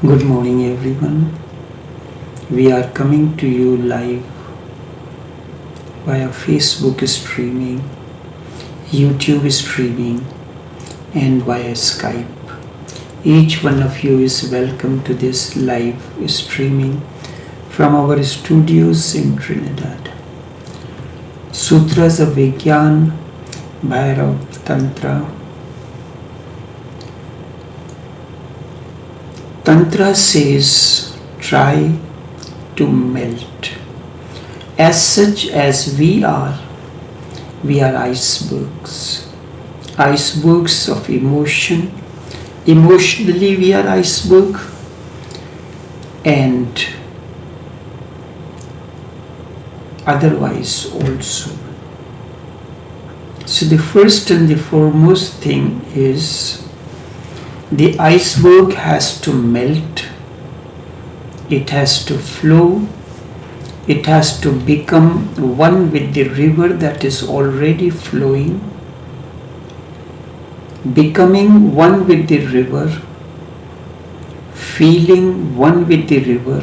Good morning, everyone. We are coming to you live via Facebook streaming, YouTube streaming, and via Skype. Each one of you is welcome to this live streaming from our studios in Trinidad. Sutras of Vigyan, Bhairav Tantra. Tantra says, try to melt. As such as we are icebergs. Icebergs of emotion. Emotionally we are iceberg, and otherwise also. So the first and the foremost thing is the iceberg has to melt, it has to flow, it has to become one with the river that is already flowing, becoming one with the river, feeling one with the river,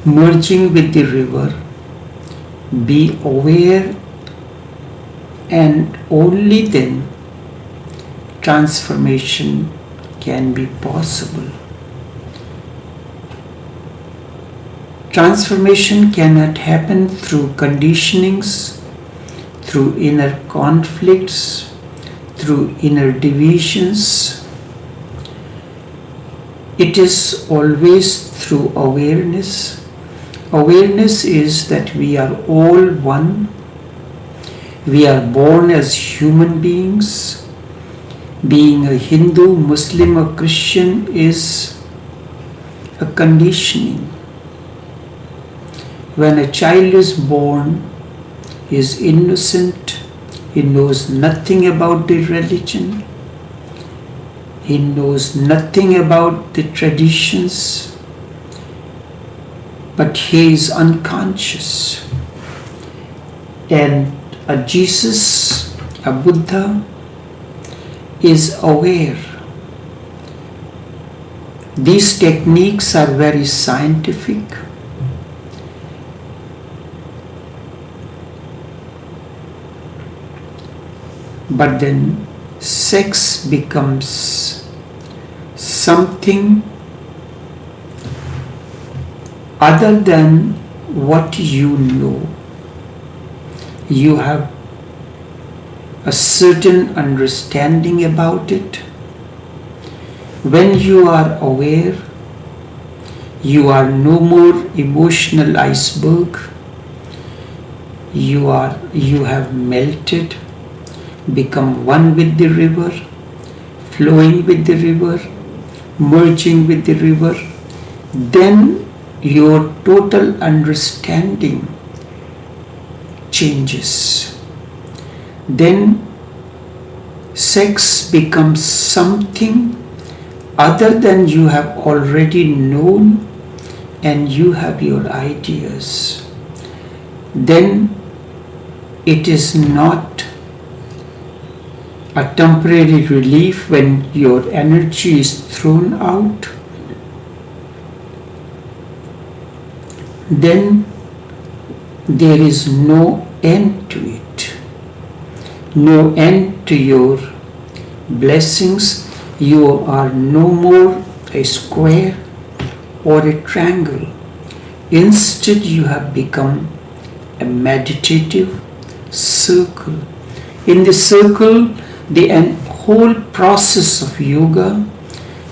merging with the river, be aware, and only then transformation can be possible. Transformation cannot happen through conditionings, through inner conflicts, through inner divisions. It is always through awareness. Awareness is that we are all one. We are born as human beings. Being a Hindu, Muslim or Christian is a conditioning. When a child is born, he is innocent, he knows nothing about the religion, he knows nothing about the traditions, but he is unconscious. And a Jesus, a Buddha, is aware. These techniques are very scientific. But then sex becomes something other than what you know. You have a certain understanding about it. When you are aware, you are no more emotional iceberg. You have melted, become one with the river, flowing with the river, merging with the river. Then your total understanding changes. Then sex becomes something other than you have already known, and you have your ideas. Then it is not a temporary relief when your energy is thrown out. Then there is no end to it. No end to your blessings. You are no more a square or a triangle. Instead, you have become a meditative circle. In the circle, the whole process of yoga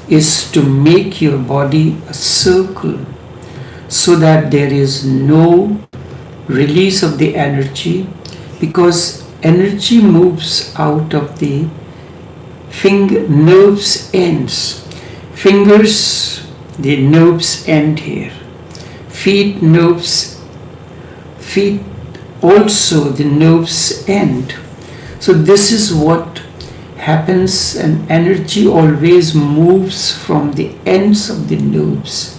is to make your body a circle so that there is no release of the energy, because energy moves out of the nerves ends. Fingers, the nerves end here. Feet also the nerves end. So this is what happens, and energy always moves from the ends of the nerves.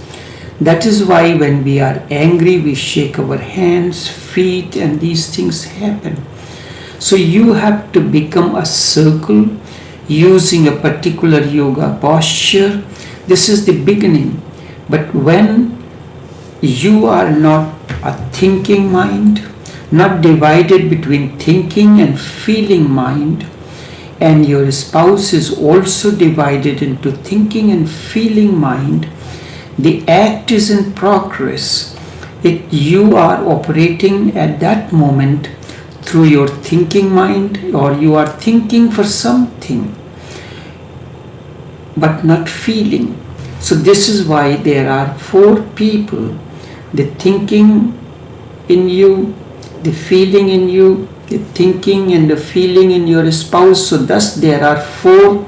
That is why when we are angry, we shake our hands, feet, and these things happen. So you have to become a circle using a particular yoga posture This is the beginning. But when you are not a thinking mind, not divided between thinking and feeling mind, and your spouse is also divided into thinking and feeling mind, the act is in progress. You are operating at that moment through your thinking mind, or you are thinking for something but not feeling. So this is why there are 4 people: the thinking in you, the feeling in you, the thinking and the feeling in your spouse. So thus there are 4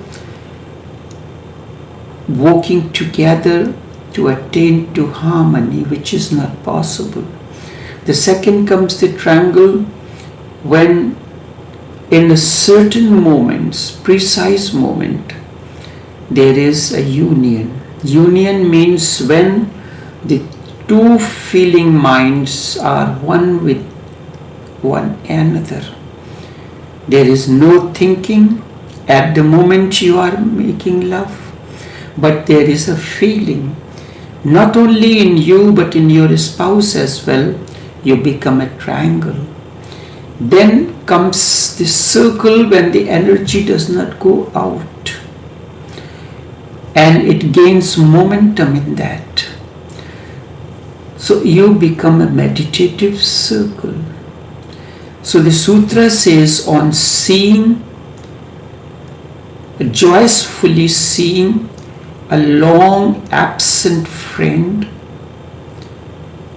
working together to attain to harmony, which is not possible. The second comes the triangle, when in a certain moments, precise moment, there is a union. Union means when the 2 feeling minds are one with one another. There is no thinking at the moment you are making love, but there is a feeling, not only in you but in your spouse as well. You become a triangle. Then comes the circle, when the energy does not go out and it gains momentum in that. So you become a meditative circle. So the sutra says, on seeing, joyfully seeing a long absent friend,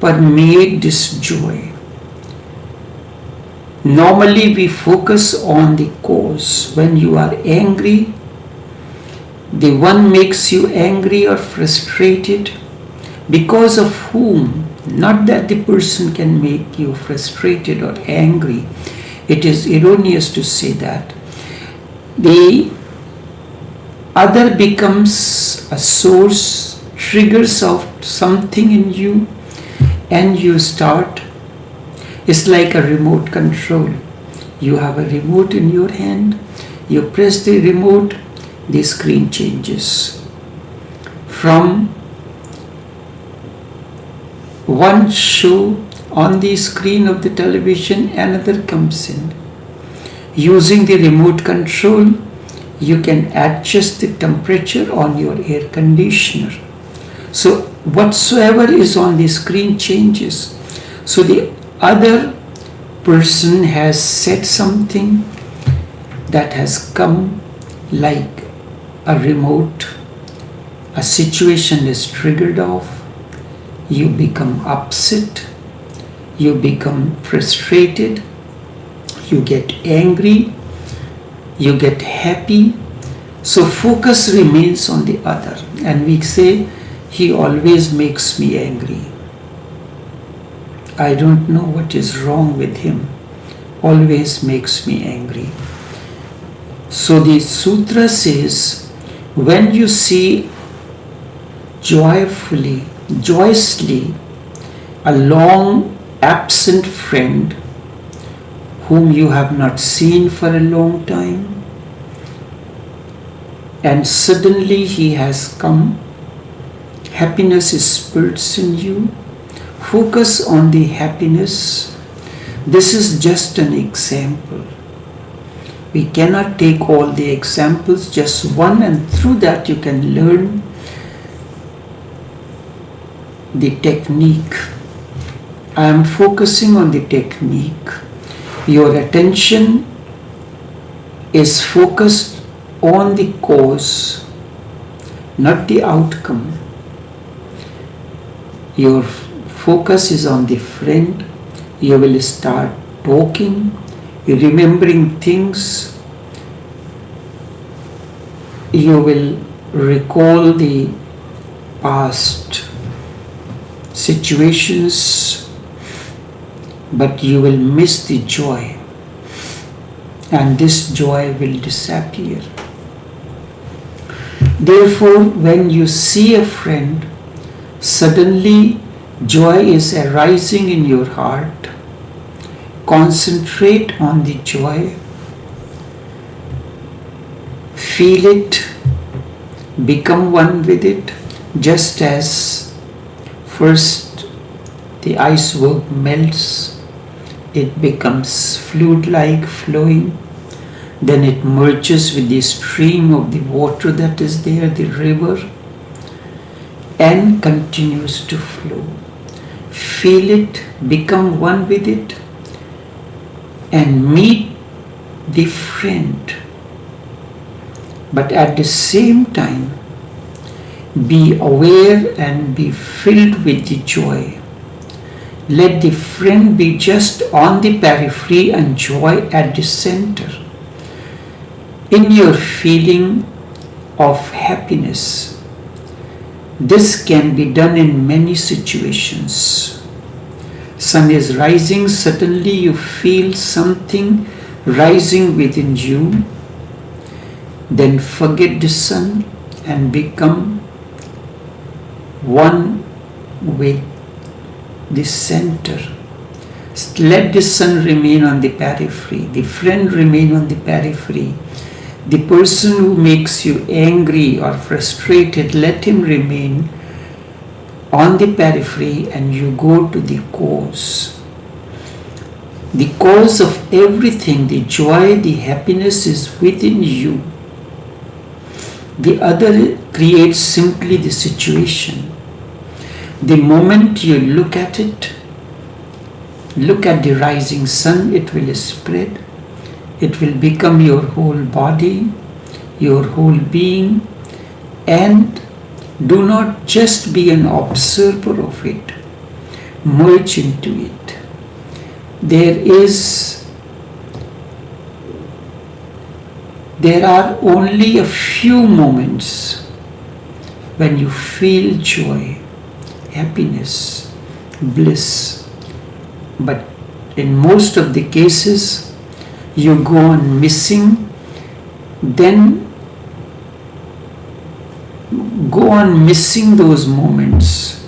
permeate this joy. Normally we focus on the cause. When you are angry, the one makes you angry or frustrated. Because of whom? Not that the person can make you frustrated or angry. It is erroneous to say that. The other becomes a source, triggers of something in you, and you start. It's like a remote control. You have a remote in your hand, you press the remote, the screen changes. From one show on the screen of the television, another comes in. Using the remote control, you can adjust the temperature on your air conditioner. So whatsoever is on the screen changes. So the other person has said something that has come like a remote. A situation is triggered off. You become upset, you become frustrated, you get angry, you get happy. So focus remains on the other, and we say, he always makes me angry. I don't know what is wrong with him, always makes me angry. So the sutra says, when you see joyously a long absent friend whom you have not seen for a long time, and suddenly he has come, happiness spurts in you, focus on the happiness. This is just an example. We cannot take all the examples, just one, and through that you can learn the technique. I am focusing on the technique. Your attention is focused on the cause, not the outcome. Your focus is on the friend. You will start talking, remembering things. You will recall the past situations, but you will miss the joy, and this joy will disappear. Therefore, when you see a friend, suddenly joy is arising in your heart. Concentrate on the joy, feel it, become one with it, just as first the iceberg melts, it becomes fluid-like flowing, then it merges with the stream of the water that is there, the river, and continues to flow. Feel it, become one with it, and meet the friend. But at the same time, be aware and be filled with the joy. Let the friend be just on the periphery and joy at the center. In your feeling of happiness, this can be done in many situations. Sun is rising, suddenly you feel something rising within you. Then forget the sun and become one with the center. Let the sun remain on the periphery, the friend remain on the periphery. The person who makes you angry or frustrated, let him remain on the periphery, and you go to the cause. The cause of everything, the joy, the happiness is within you. The other creates simply the situation. The moment you look at it, look at the rising sun, it will spread. It will become your whole body, your whole being, and do not just be an observer of it. Merge into it. There are only a few moments when you feel joy, happiness, bliss, but in most of the cases, you go on missing, then go on missing those moments.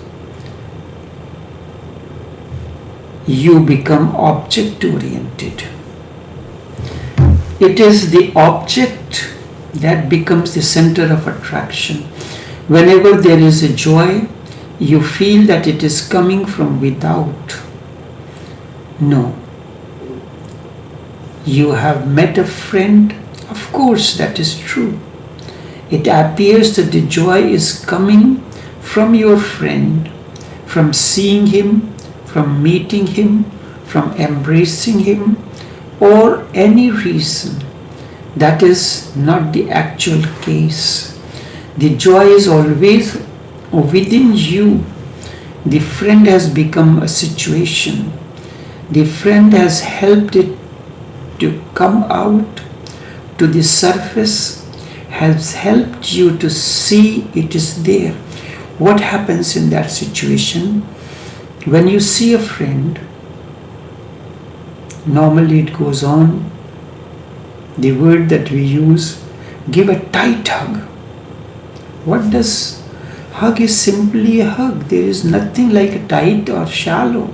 You become object-oriented. It is the object that becomes the center of attraction. Whenever there is a joy, you feel that it is coming from without. No. You have met a friend, of course that is true. It appears that the joy is coming from your friend, from seeing him, from meeting him, from embracing him, or any reason. That is not the actual case. The joy is always within you. The friend has become a situation. The friend has helped it to come out to the surface, has helped you to see it is there. What happens in that situation? When you see a friend, normally it goes on, the word that we use, give a tight hug. What does hug is simply a hug. There is nothing like a tight or shallow.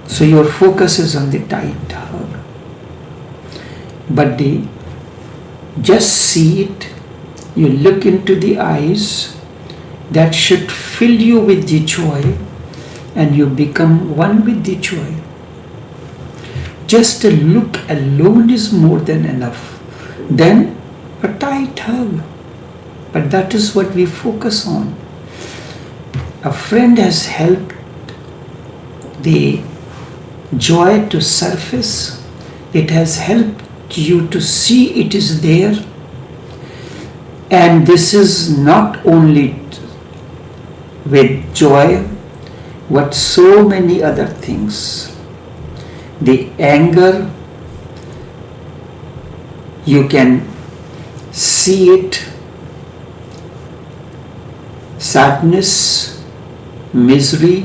So your focus is on the tight hug. But just see it, you look into the eyes, that should fill you with the joy, and you become one with the joy. Just a look alone is more than enough. Then a tight hug. But that is what we focus on. A friend has helped the joy to surface. It has helped you to see it is there. And this is not only with joy, but so many other things. The anger, you can see it. Sadness, misery,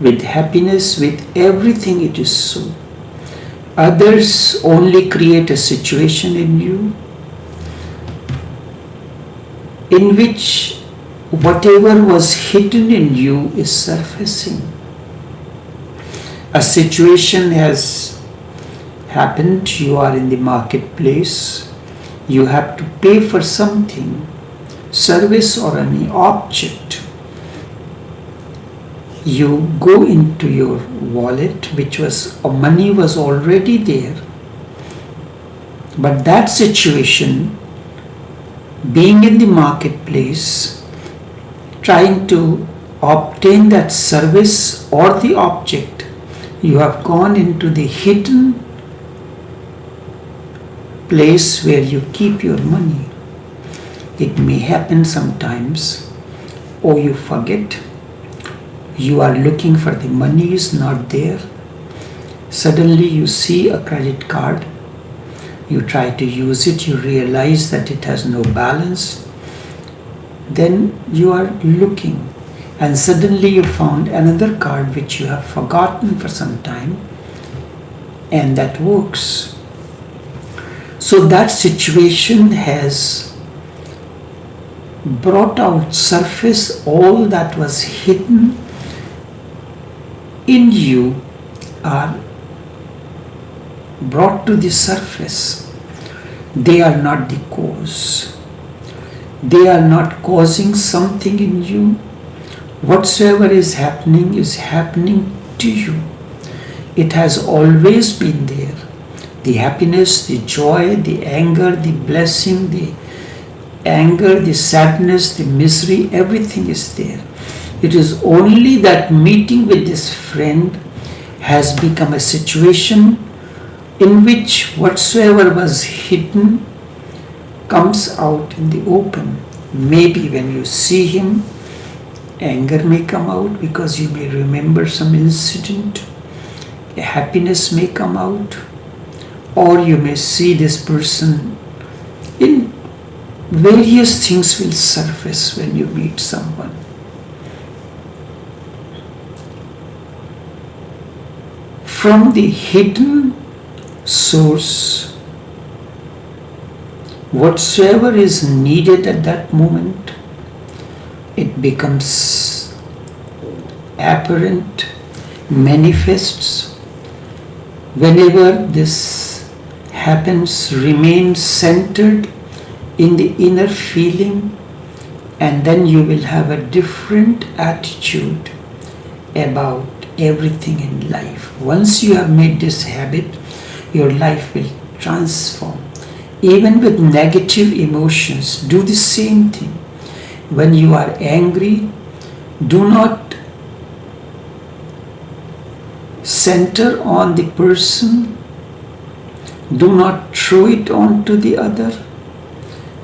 with happiness, with everything it is so. Others only create a situation in you in which whatever was hidden in you is surfacing. A situation has happened, you are in the marketplace, you have to pay for something, service or any object. You go into your wallet, money was already there. But that situation, being in the marketplace, trying to obtain that service or the object, you have gone into the hidden place where you keep your money. It may happen sometimes, or you forget. You are looking for the money, is not there. Suddenly you see a credit card. You try to use it, you realize that it has no balance. Then you are looking, and suddenly you found another card which you have forgotten for some time, and that works. So that situation has brought out surface all that was hidden in you are brought to the surface. They are not the cause. They are not causing something in you. Whatsoever is happening to you. It has always been there. The happiness, the joy, the anger, the blessing, the anger, the sadness, the misery, everything is there. It is only that meeting with this friend has become a situation in which whatsoever was hidden comes out in the open. Maybe when you see him, anger may come out because you may remember some incident. A happiness may come out, or you may see this person in various things will surface when you meet someone. From the hidden source, whatsoever is needed at that moment, it becomes apparent, manifests. Whenever this happens, remain centered in the inner feeling, and then you will have a different attitude about everything in life. Once you have made this habit, your life will transform. Even with negative emotions, do the same thing. When you are angry, do not center on the person. Do not throw it onto the other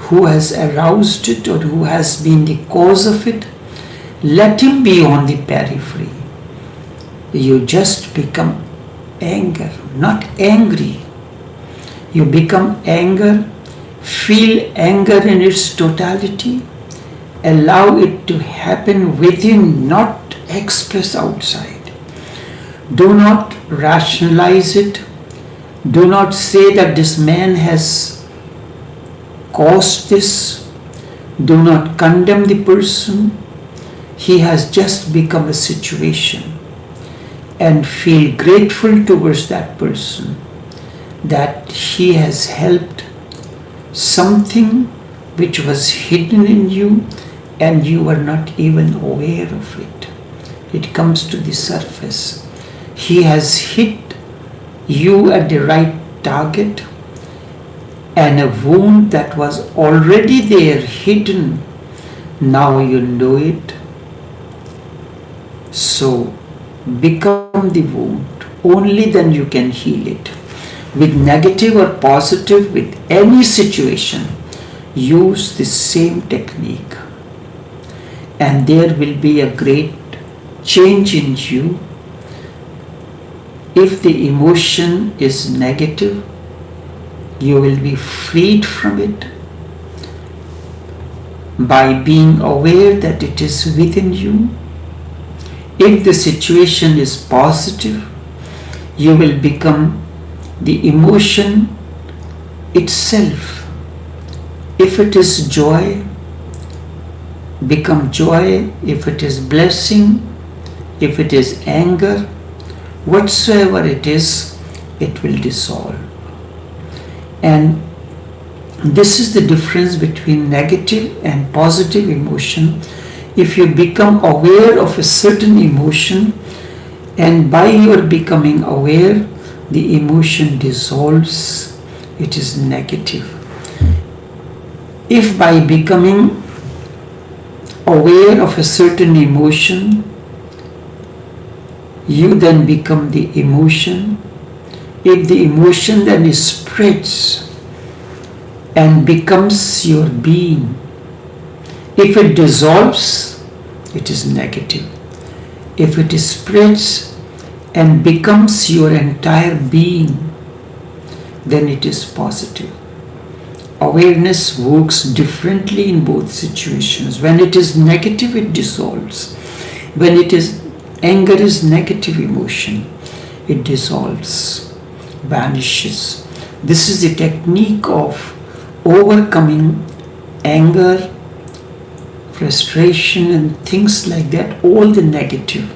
who has aroused it or who has been the cause of it. Let him be on the periphery. You just become anger, not angry. You become anger, feel anger in its totality, allow it to happen within, not express outside. Do not rationalize it. Do not say that this man has caused this. Do not condemn the person. He has just become a situation. And feel grateful towards that person that he has helped something which was hidden in you and you were not even aware of it. It comes to the surface. He has hit you at the right target, and a wound that was already there hidden, now you know it. So become the wound. Only then you can heal it. With negative or positive, with any situation, use the same technique. And there will be a great change in you. If the emotion is negative, you will be freed from it by being aware that it is within you. If the situation is positive, you will become the emotion itself. If it is joy, become joy. If it is blessing, if it is anger, whatsoever it is, it will dissolve. And This is the difference between negative and positive emotion. If you become aware of a certain emotion, and by your becoming aware, the emotion dissolves, it is negative. If by becoming aware of a certain emotion, you then become the emotion, if the emotion then spreads and becomes your being, if it dissolves, it is negative. If it spreads and becomes your entire being, then it is positive. Awareness works differently in both situations. When it is negative, it dissolves. When it is anger is negative emotion, it dissolves, vanishes. This is the technique of overcoming anger, frustration and things like that, all the negative.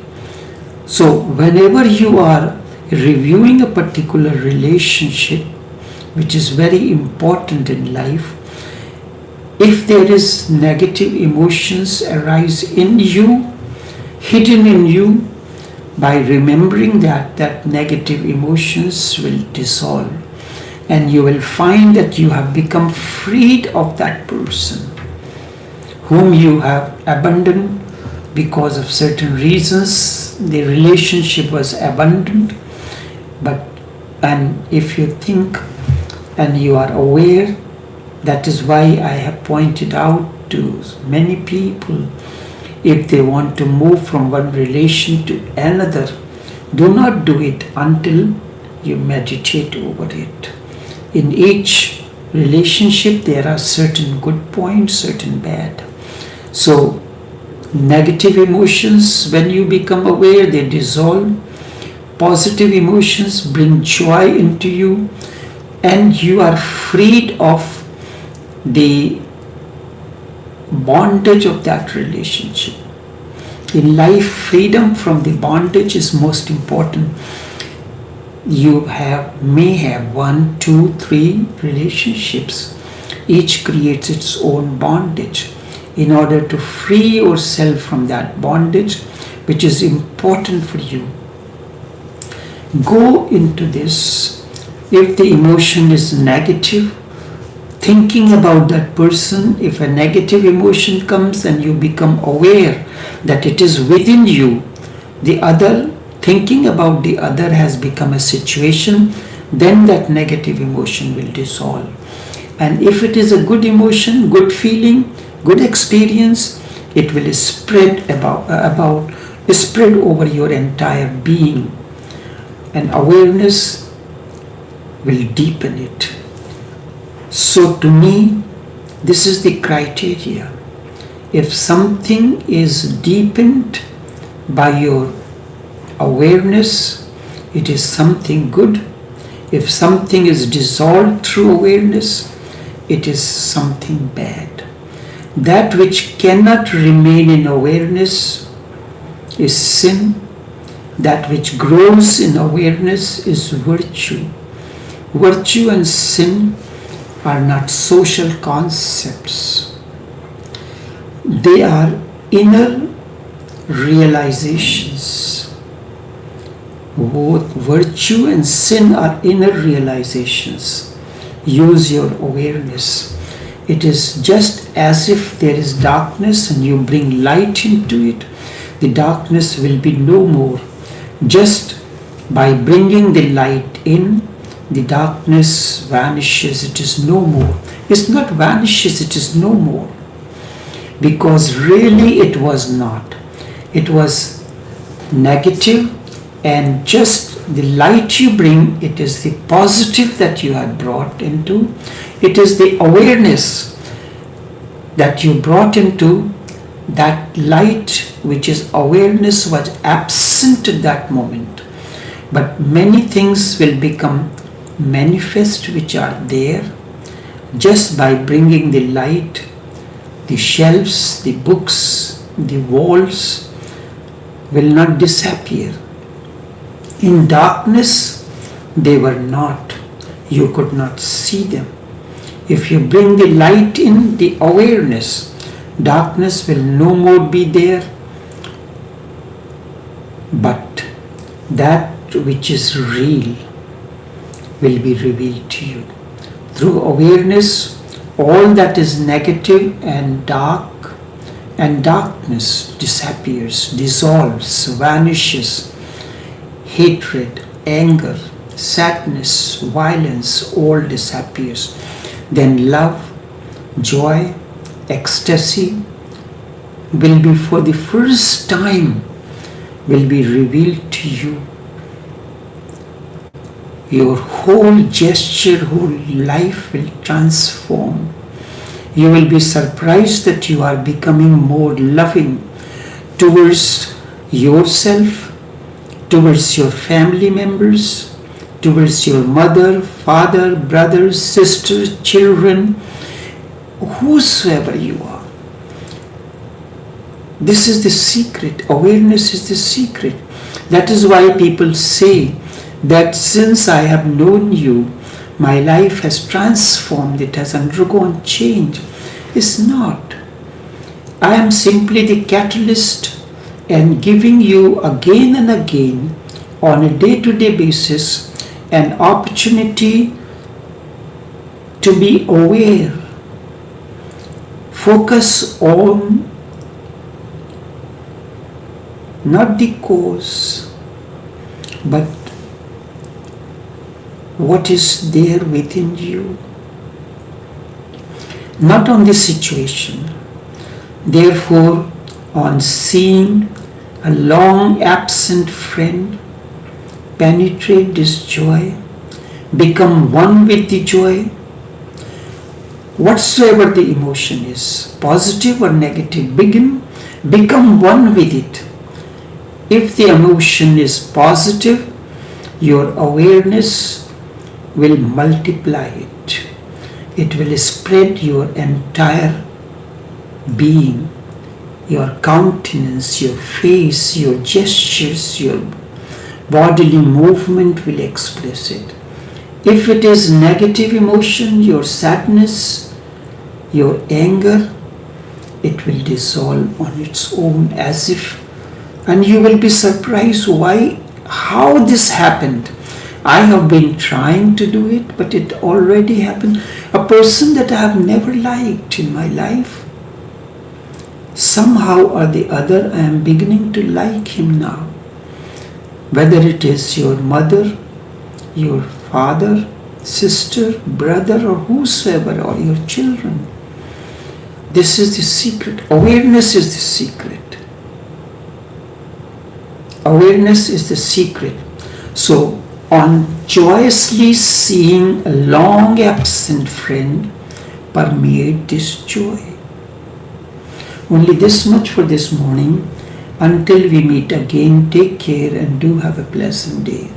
So whenever you are reviewing a particular relationship, which is very important in life, if there is negative emotions arise in you, hidden in you, by remembering that negative emotions will dissolve, and you will find that you have become freed of that person whom you have abandoned because of certain reasons. The relationship was abandoned, and if you think and you are aware, that is why I have pointed out to many people, if they want to move from one relation to another, do not do it until you meditate over it. In each relationship there are certain good points, certain bad. So negative emotions, when you become aware, they dissolve. Positive emotions bring joy into you, and you are freed of the bondage of that relationship. In life, freedom from the bondage is most important. You may have 1, 2, 3 relationships. Each creates its own bondage. In order to free yourself from that bondage, which is important for you, go into this. If the emotion is negative, thinking about that person, if a negative emotion comes and you become aware that it is within you, the other, thinking about the other has become a situation, then that negative emotion will dissolve. And if it is a good emotion, good feeling, good experience, it will spread spread over your entire being, and awareness will deepen it. So to me, this is the criteria. If something is deepened by your awareness, it is something good. If something is dissolved through awareness, it is something bad. That which cannot remain in awareness is sin. That which grows in awareness is virtue. Virtue and sin are not social concepts. They are inner realizations. Both virtue and sin are inner realizations. Use your awareness. It is just as if there is darkness and you bring light into it, the darkness will be no more. Just by bringing the light in, the darkness vanishes, it is no more. It's not vanishes, it is no more. Because really it was not. It was negative, and just the light you bring, it is the positive that you had brought into. It is the awareness that you brought into. That light, which is awareness, was absent at that moment. But many things will become manifest which are there just by bringing the light. The shelves, the books, the walls will not disappear. In darkness, they were not. You could not see them. If you bring the light in, the awareness, darkness will no more be there, but that which is real will be revealed to you. Through awareness, all that is negative and dark and darkness disappears, dissolves, vanishes. Hatred, anger, sadness, violence, all disappears. Then love, joy, ecstasy will be for the first time will be revealed to you. Your whole gesture, whole life will transform. You will be surprised that you are becoming more loving towards yourself, towards your family members, towards your mother, father, brothers, sisters, children, whosoever you are. This is the secret. Awareness is the secret. That is why people say that since I have known you, my life has transformed, it has undergone change. It's not. I am simply the catalyst and giving you again and again on a day-to-day basis an opportunity to be aware. Focus on not the cause, but what is there within you, not on the situation. Therefore, on seeing a long absent friend, penetrate this joy, become one with the joy, whatsoever the emotion is, positive or negative, become one with it. If the emotion is positive, your awareness will multiply it. It will spread your entire being, your countenance, your face, your gestures, your bodily movement will express it. If it is negative emotion, your sadness, your anger, it will dissolve on its own as if, and you will be surprised how this happened. I have been trying to do it, but it already happened. A person that I have never liked in my life, somehow or the other I am beginning to like him now. Whether it is your mother, your father, sister, brother, or whosoever, or your children. This is the secret. Awareness is the secret. Awareness is the secret. So, on joyously seeing a long absent friend, permeate this joy. Only this much for this morning. Until we meet again, take care and do have a pleasant day.